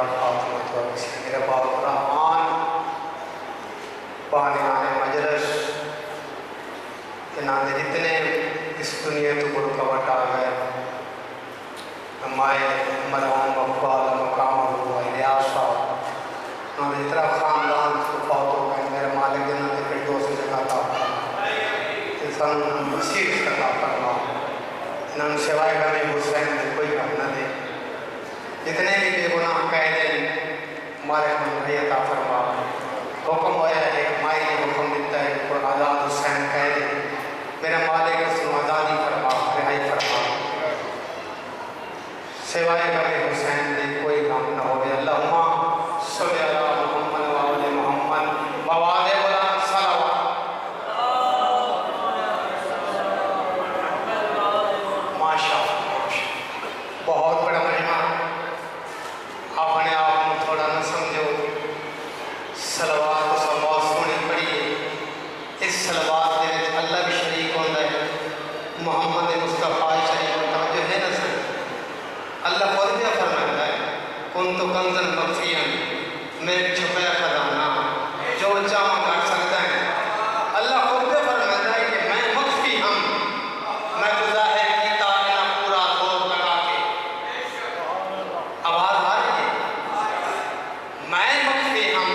मेरे बाप रहमान पाने आने मजलिस के नाते जितने इस दुनिया तो गुरु का बटा गए माए मरहूम अब्बाल मकाम हुआ इलियास साहब उन्होंने जितना ख़ानदान को फौत हो गए मेरे मालिक जिन्होंने फिर दोस्त जगह था इंसान मसीह का करना इन्होंने सिवाय कभी हुसैन ने कोई काम न दे जितने भी बेगुनाह कैदे हमारे भैया फरमा हुक्म होया एक माई ने हुक्म दिता है को आज़ाद हुसैन कैदे मेरा मालिक उसको आज़ादी फरमा रिहाई फरमा सिवाय कभी हुसैन ने कोई काम न हो अल्लाहुम्मा सल्ली अला मुहम्मद व आले मुहम्मद मवादे गुलाम सलावत माशाअल्लाह बहुत बड़ा महिमा अपने आप में थोड़ा न समझो सलवात तो बहुत सोहनी पड़ी है इस सलवात के अल्लाह भी शरीक होता है मोहम्मद मुस्तफ़ा शरीक होता है जो है ना सर अल्लाह खुद भी फरमाता है कुन तो कंजन मखफियन मैं छुपाया खजाना जो चाहा कर सकता है अल्लाह खुद भी फरमाता है कि मैं मखफी हम मैं ज़ाहिर किया ना पूरा जोर लगा के आवाज़ आ रही है मैं मखफी हम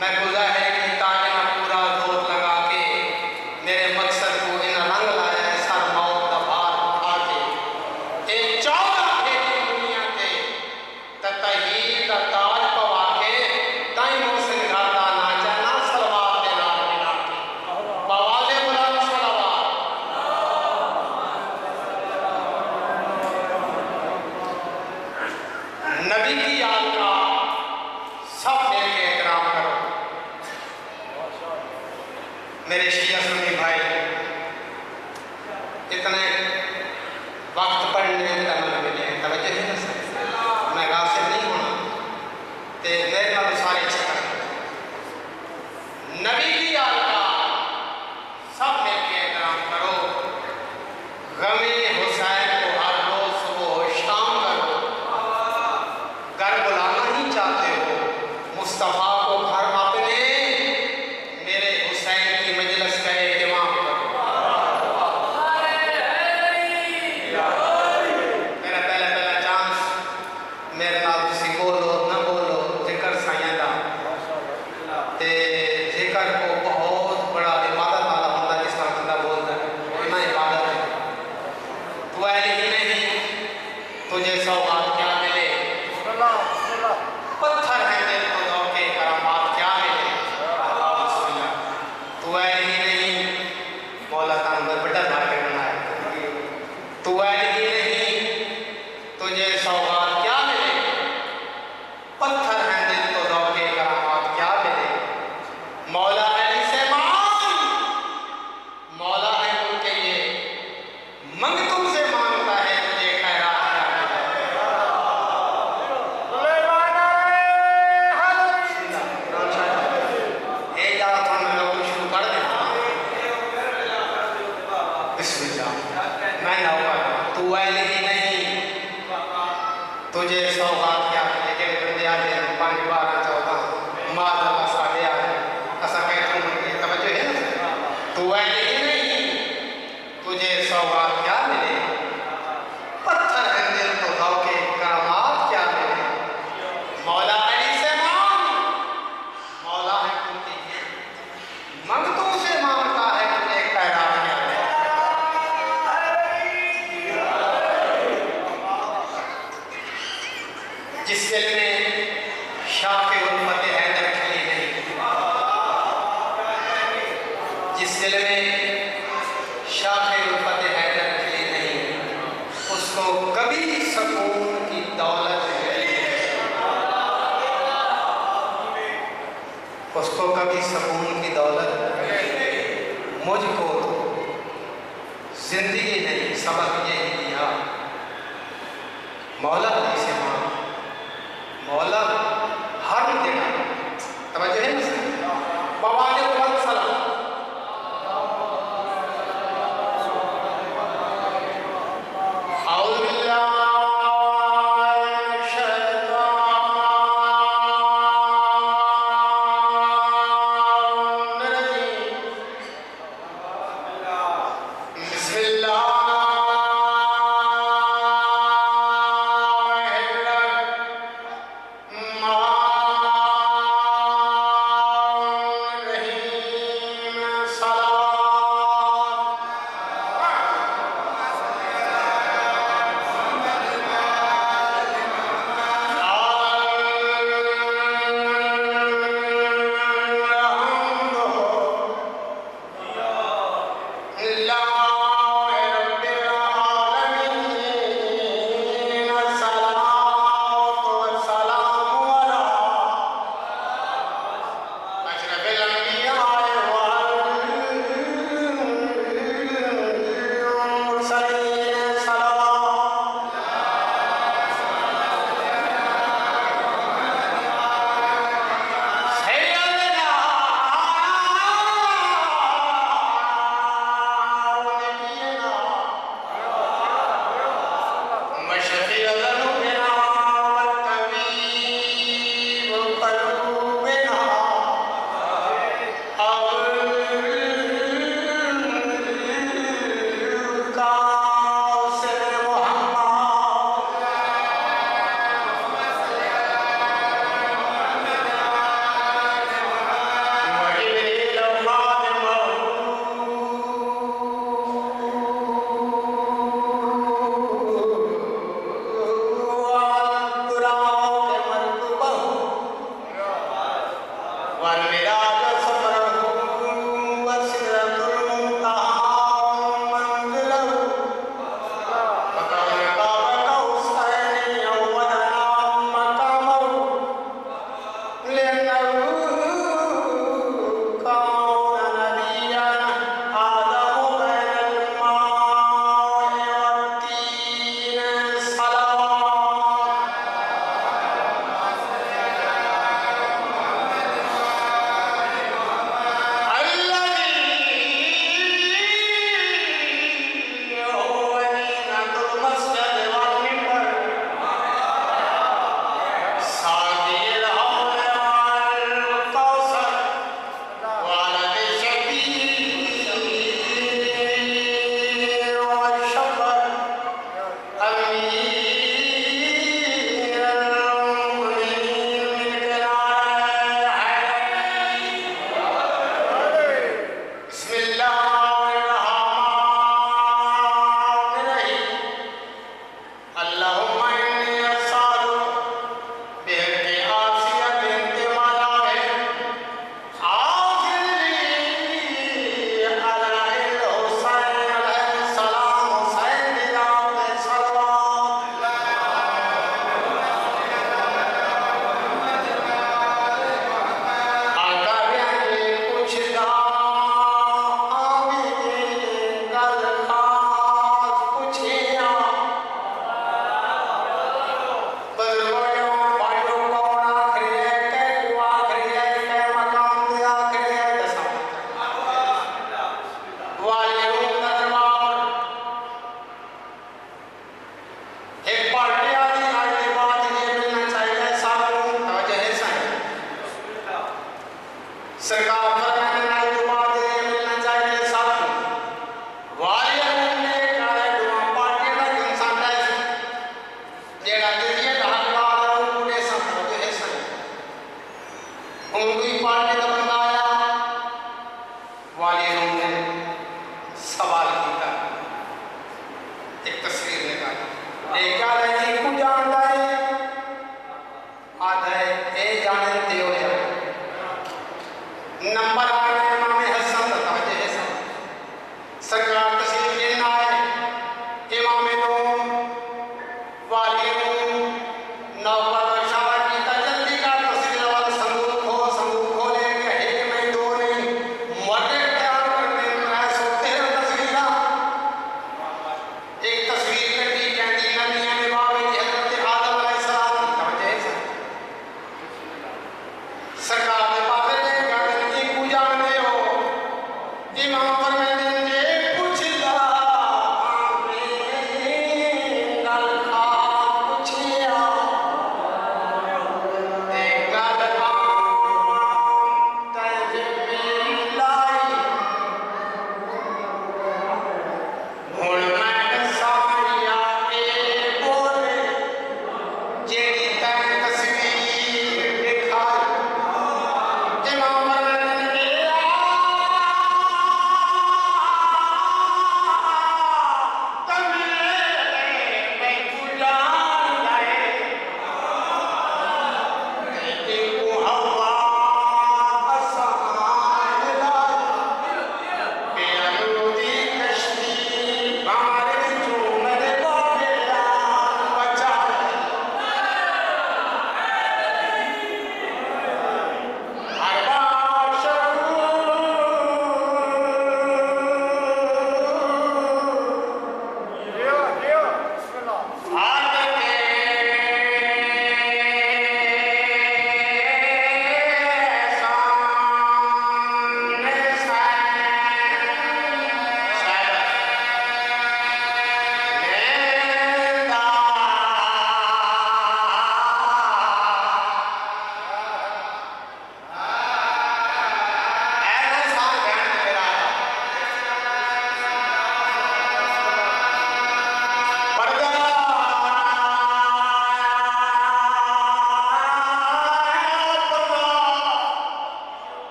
मैं ज़ाहिर किया ना पूरा जोर लगा के मेरे मकसद को इन रंग लाया है सर मौत का भार उठा के एक चौदह फेरी दुनिया के ततहीर का ताज पवा के ताई मोहसिन घाटा नाचा ना सलवार के नाम मिला के बवाले बुलाओ सलवार नबी की याद का सब मिलके एहतराम करो मेरे शिया सुन्नी भाई इतने वक्त पढ़ने का मिले तवज्जो नहीं कर सकते मैं गासिब नहीं होना ते मेरे नाल सारे अच्छा नबी की याद का सब मिलके एहतराम करो गमे हुसैन को हर रोज सुबह शाम करो घर बुलाना ही चाहते हो मुस्तफ़ा को घर अपने मेरे हुसैन की मजलिस का एहतमाम करो मेरा पहला चांस मेरे नाल तुसी बोलो न बोलो जिक्र साइयां दा ते जिक्र को बहुत बड़ा इबादत वाला बंदा जिस तरह बंदा बोलता है इतना इबादत है तू ऐली ही नहीं तुझे सौगात क्या मिले पत्थर है दिल को धोखे करामात क्या मिले तू ऐली ही नहीं मौला तान में बड़ा भाग्य बनाया तू ऐली ही नहीं तुझे सौगात क्या मिले पत्थर है दिल को धोखे करामात क्या मिले मौला अली से मांग मौला है उनके ये मंग तुमसे मांगता है तुझे खैरात क्या मिले ए जा तुम लोग शुरू कर दे बिस्मिल्लाह मैं लाऊंगा तू ऐली ही नहीं तुझे सौगात क्या मिले जेड़े बंदे आ जाए 5 12 14 मार दला साढ़े आ ऐसा कहते हैं तवज्जो है ना तू ऐली ही नहीं तुझे सौगात क्या मिले पत्थर है दिल को धोखे करामात क्या मिले मौला अली से मांग मौला है उनकी मंगतों से मांगता है तुझे खैरात क्या मिले जिस दिल में शाफ़े उल्फत हैदर खिली नहीं जिस दिल में शाफ़े उल्फत हैदर खिली नहीं उसको कभी सुकून की दौलत मिली नहीं उसको कभी सुकून की दौलत मुझको तो जिंदगी ने सबक यही दिया, मौला से मां मौला हर देना। तवज्जो है ना बाबा ने सलाम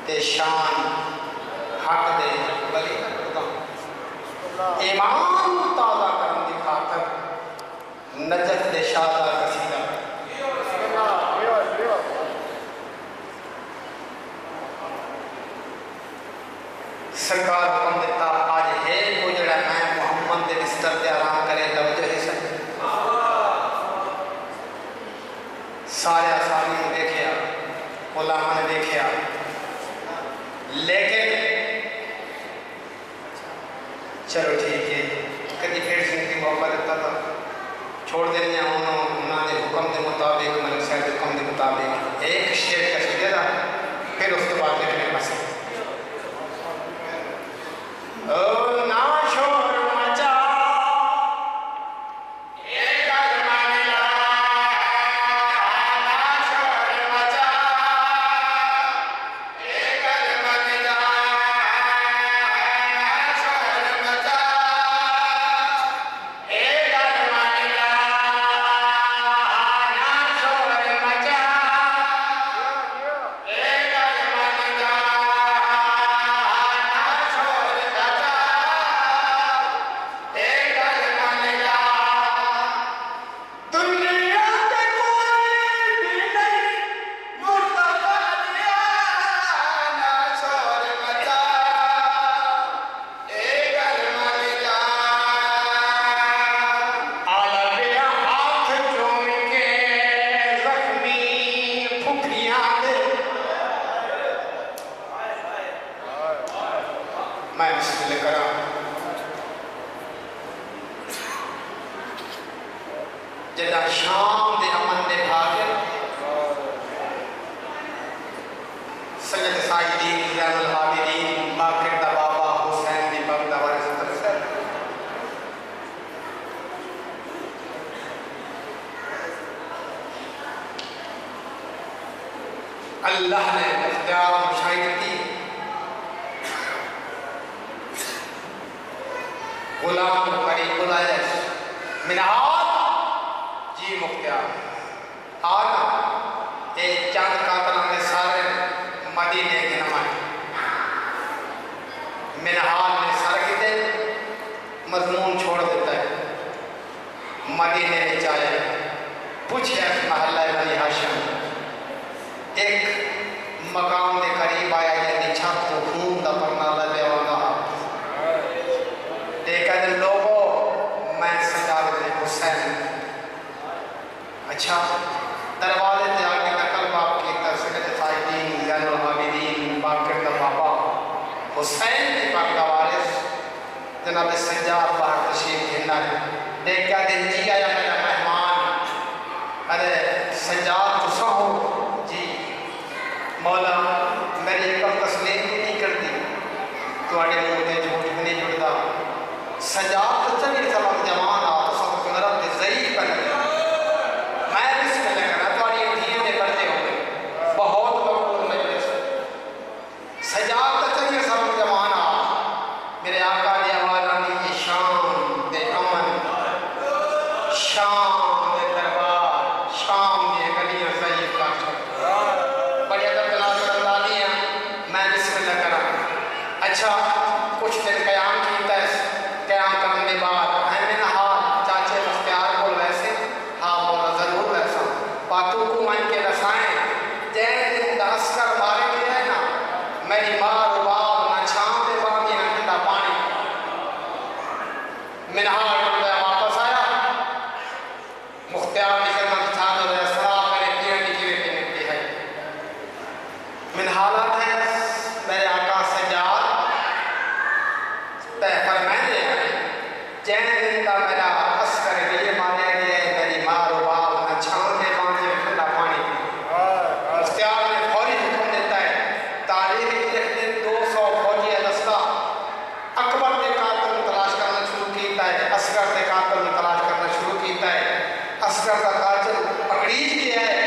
ते शान हक दे वली करदा ईमान ताज़ा करन दी खातर नजफ दे शादा कसीदा सरकार हुक्म दिता आज है को जड़ा मैं मोहम्मद दे बिस्तर ते आराम करे लवजो है सब सारे आसानी ने देखिया गुलामा ने देखिया लेकिन चलो ठीक है कभी फिर जिंदगी मौका देता था छोड़ देने उन्होंने हुक्म के मुताबिक मलिक साहब हुक्म के मुताबिक एक शेर का सीधे था फिर उसके बाद देखने मसले ओ ना शोर मचा एक अरमानिया ना शोर मचा एक अरमानिया ना शोर मचा एक अरमानिया ना शोर मचा एक अरमानिया मैं बिस्मिल्लाह करा जदा शाम दे अमन दे भाग सैयद साइदीन ज़ैनुल आबिदीन बाक़िर दा बाबा हुसैन दी बगदा वारिस तरसर अल्लाह ने इख्तियार मुशाहिद की गुलाम करीब बुलाए मिनार जी मुख्तियार आना ए चंद कातल ने सारे मदीने के नमाए मिनार ने सर किते मजमून छोड़ देता है मदीने में जाए पूछे महल्ला बनी हाशिम एक मकाम के करीब आया जैसे छत तो खून का परनाला देवाना देखा लोगों मैं सजाद बिन हुसैन अच्छा दरवाजे से आगे नकल बाप की तरसद साइदीन ज़ैनुल आबिदीन बाक़िर दा बाबा हुसैन की बगदा वारिस जनाब सज्जाद बाहर तशरीफ गिरना देखा दिन जी आया मेरा मेहमान अरे सज्जाद तुसा हो जी मौला मेरी कल तस्लीम नहीं करती थोड़े मुँह से झूठ भी नहीं जुड़ता सजाद तो चंगी सलाम जवान आ तो सब नरम ते ज़ईफ़ बन गए मैं बिस्मिल्लाह करा थोड़ी धीरे ने करते हो गए बहुत मकबूल मजलिस सजाद तो चंगी सलाम जवान आ मेरे आका ने आवाज़ आनी ये शाम दे अमन शाम दे दरबार शाम दे गलियां ज़ईफ़ का बड़ी अदब तलाश करता नहीं है मैं बिस्मिल्लाह करा अच्छा कुछ दिन क़याम कीता है क़याम करने के बाद है मैंने हाल चाचे मुख्तियार को वैसे हाँ बोला ज़रूर वैसा बातों को मन के रसाएं जैन दिन दस कर मारे गए है ना मेरी माँ रुबाब ना छाँव दे बांधी ना ठंडा पानी मैंने हाल करता वापस आया मुख्तियार की खिदमत था तो वैसा मैंने पीने की बेटी है मैंने हालात है मेरे आका सज्जाद तय फरमाए जैन दिन का मेरा अस्कर ये माने गए मेरी माँ रुबाब न छाँव के बांधे ठंडा पानी मुख्तियार ने फौरी हुक्म देता है तारीख लिख दे 200 फौजी दस्ता अकबर के कातल में तलाश करना शुरू किया है असगर के कातल में तलाश करना शुरू किया है असगर का कातल पकड़ीज किया है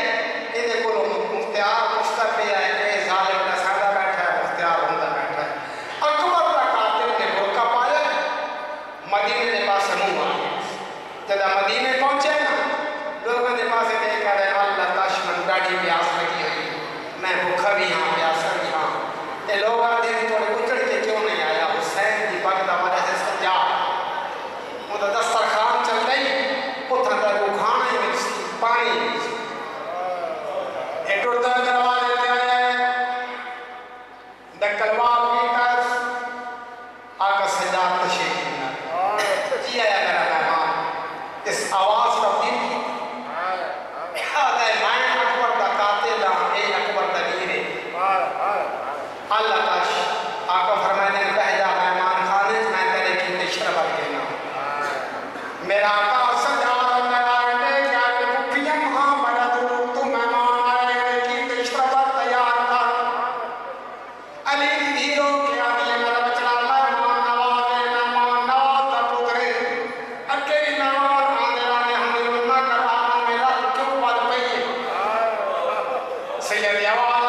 इन्हें को मुख्तियार मुश्तक पे है कि जालिम अल्लाह ताश आका फरमाते हैं पहला मेहमान खाने मैं तेरे की निशरबत के नाम मेरा आका सजाद नवाने क्या मुखिया महामदद तू मेहमान आए की निशरबत तैयार कर अली हीरो क्या दिए मेरा बचड़ा मेहमान नवाजे मेहमान नवाज का पुत्र अकेली मेहमान आने वाले हमें उन्ना करा मेरा क्यों पल पे सैयद आवाज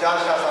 जांच का